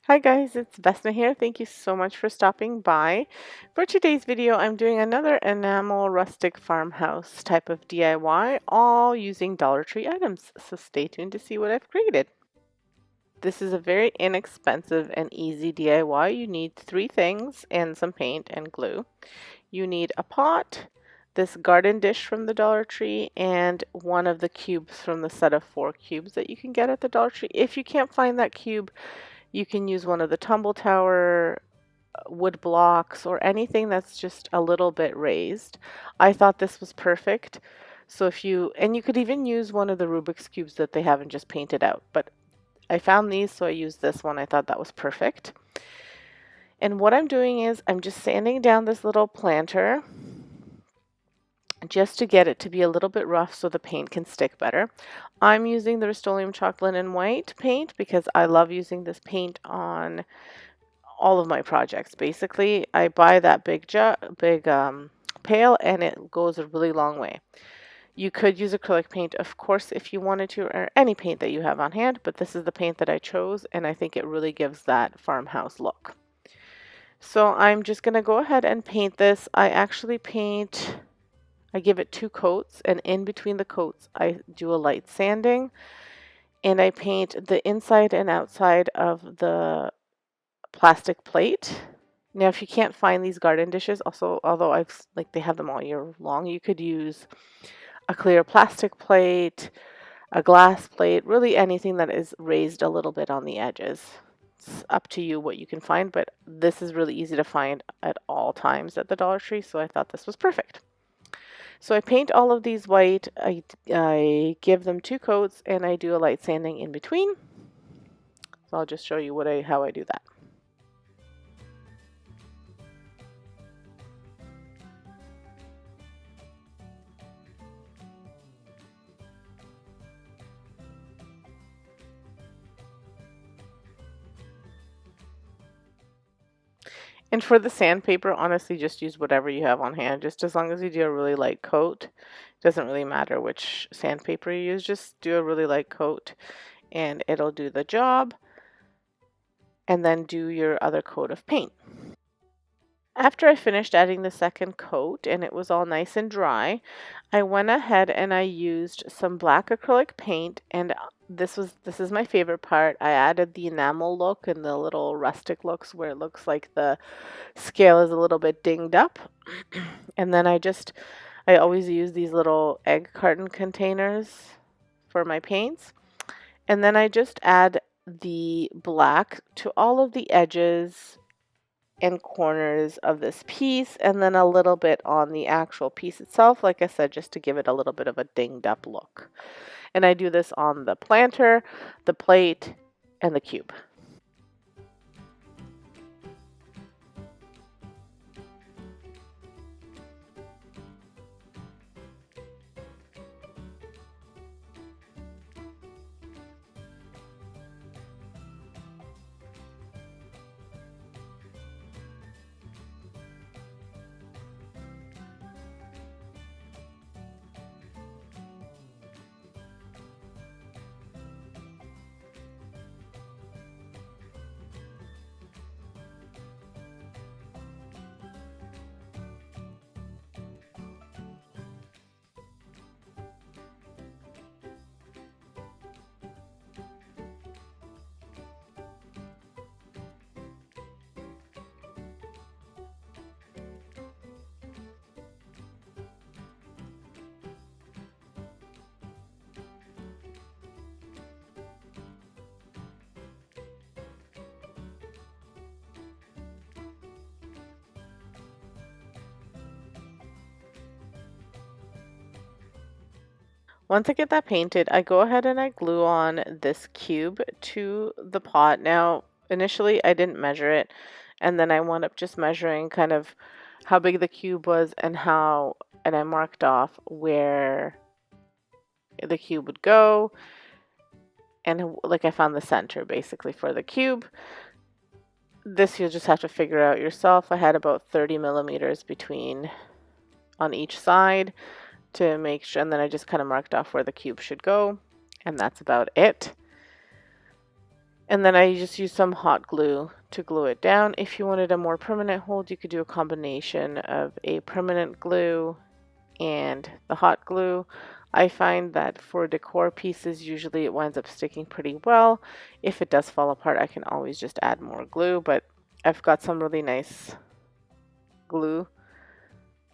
Hi guys, it's Vesna here. Thank you so much for stopping by. For today's video, I'm doing another enamel rustic farmhouse type of DIY, all using Dollar Tree items. So stay tuned to see what I've created. This is a very inexpensive and easy DIY. You need three things and some paint and glue. You need a pot, this garden dish from the Dollar Tree, and one of the cubes from the set of 4 cubes that you can get at the Dollar Tree. If you can't find that cube, you can use one of the tumble tower wood blocks or anything that's just a little bit raised. I thought this was perfect. So and you could even use one of the Rubik's cubes that they haven't just painted out, but I found these, so I used this one. I thought that was perfect. And what I'm doing is I'm just sanding down this little planter just to get it to be a little bit rough so the paint can stick better. I'm using the Rustoleaum Chalked Linen White paint because I love using this paint on all of my projects. Basically, I buy that big pail and it goes a really long way. You could use acrylic paint, of course, if you wanted to, or any paint that you have on hand, but this is the paint that I chose, and I think it really gives that farmhouse look. So I'm just going to go ahead and paint this. I give it 2 coats, and in between the coats, I do a light sanding, and I paint the inside and outside of the plastic plate. Now, if you can't find these garden dishes, also, although they have them all year long, you could use a clear plastic plate, a glass plate, really anything that is raised a little bit on the edges. It's up to you what you can find, but this is really easy to find at all times at the Dollar Tree, so I thought this was perfect. So I paint all of these white, I give them 2 coats, and I do a light sanding in between. So I'll just show you how I do that. And for the sandpaper, honestly, just use whatever you have on hand. Just as long as you do a really light coat, it doesn't really matter which sandpaper you use. Just do a really light coat and it'll do the job. And then do your other coat of paint. After I finished adding the second coat and it was all nice and dry, I went ahead and I used some black acrylic paint, and this is my favorite part. I added the enamel look and the little rustic looks where it looks like the scale is a little bit dinged up. And then I always use these little egg carton containers for my paints. And then I just add the black to all of the edges and corners of this piece, and then a little bit on the actual piece itself, like I said, just to give it a little bit of a dinged up look. And I do this on the planter, the plate, and the cube. Once I get that painted, I go ahead and I glue on this cube to the pot. Now, initially I didn't measure it, and then I wound up just measuring kind of how big the cube was and I marked off where the cube would go, and like I found the center basically for the cube. This you'll just have to figure out yourself. I had about 30 millimeters between on each side to make sure, and then I just kind of marked off where the cube should go, and that's about it. And then I just use some hot glue to glue it down. If you wanted a more permanent hold, you could do a combination of a permanent glue and the hot glue. I find that for decor pieces, usually it winds up sticking pretty well. If it does fall apart, I can always just add more glue, but I've got some really nice glue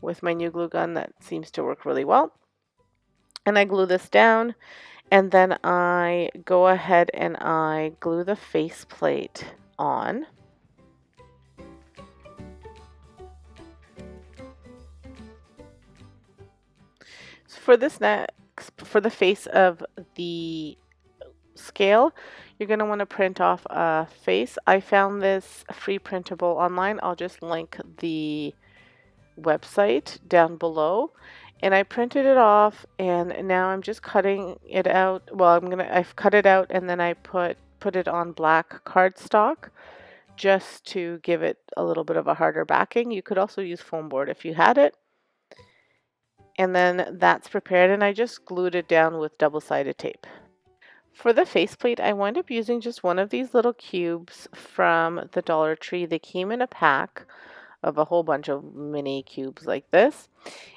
with my new glue gun that seems to work really well. And I glue this down, and then I go ahead and I glue the faceplate on. So for this next, for the face of the scale, you're going to want to print off a face. I found this free printable online. I'll just link the website down below. And I printed it off, and now I'm just cutting it out. Well, I've cut it out, and then I put it on black cardstock just to give it a little bit of a harder backing. You could also use foam board if you had it. And then that's prepared, and I just glued it down with double-sided tape. For the faceplate, I wound up using just one of these little cubes from the Dollar Tree. They came in a pack of a whole bunch of mini cubes like this.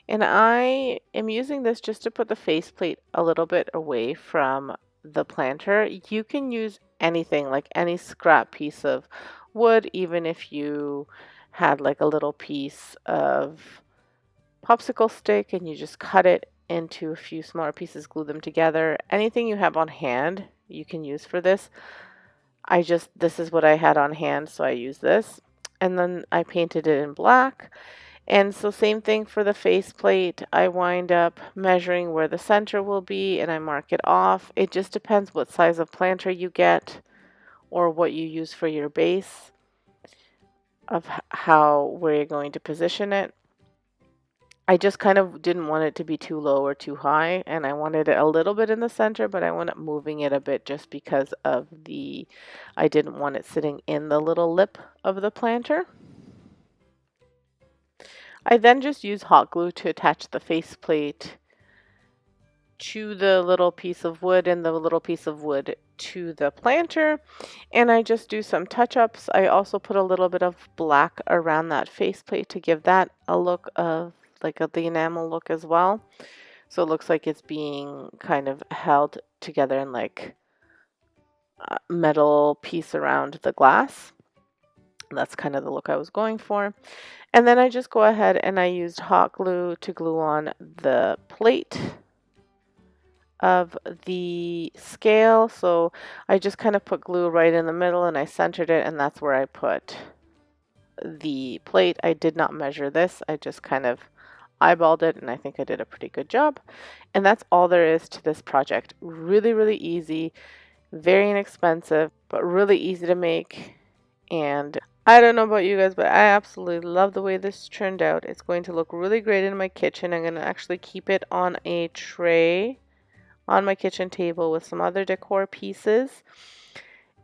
And I am using this just to put the faceplate a little bit away from the planter. You can use anything, like any scrap piece of wood, even if you had like a little piece of popsicle stick and you just cut it into a few smaller pieces, glue them together. Anything you have on hand you can use for this. This is what I had on hand, so I use this. And then I painted it in black. And so same thing for the faceplate. I wind up measuring where the center will be and I mark it off. It just depends what size of planter you get or what you use for your base of where you're going to position it. I just kind of didn't want it to be too low or too high, and I wanted it a little bit in the center, but I wound up moving it a bit just because of I didn't want it sitting in the little lip of the planter. I then just use hot glue to attach the faceplate to the little piece of wood and the little piece of wood to the planter, and I just do some touch-ups. I also put a little bit of black around that faceplate to give that a look of the enamel look as well. So it looks like it's being kind of held together in like a metal piece around the glass. That's kind of the look I was going for. And then I just go ahead and I used hot glue to glue on the plate of the scale. So I just kind of put glue right in the middle and I centered it, and that's where I put the plate. I did not measure this. I just kind of eyeballed it, and I think I did a pretty good job. And that's all there is to this project. Really, really easy, very inexpensive, but really easy to make. And I don't know about you guys, but I absolutely love the way this turned out. It's going to look really great in my kitchen. I'm going to actually keep it on a tray on my kitchen table with some other decor pieces.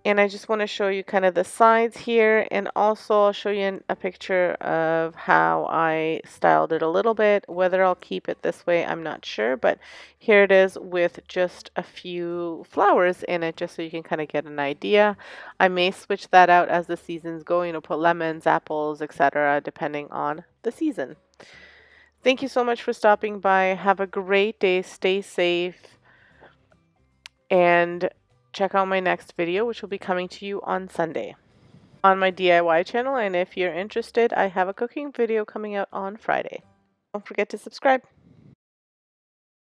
And I just want to show you kind of the sides here, and also I'll show you a picture of how I styled it a little bit. Whether I'll keep it this way, I'm not sure, but here it is with just a few flowers in it, just so you can kind of get an idea. I may switch that out as the seasons go, put lemons, apples, etc., depending on the season. Thank you so much for stopping by. Have a great day. Stay safe. And check out my next video, which will be coming to you on Sunday on my DIY channel. And if you're interested, I have a cooking video coming out on Friday. Don't forget to subscribe.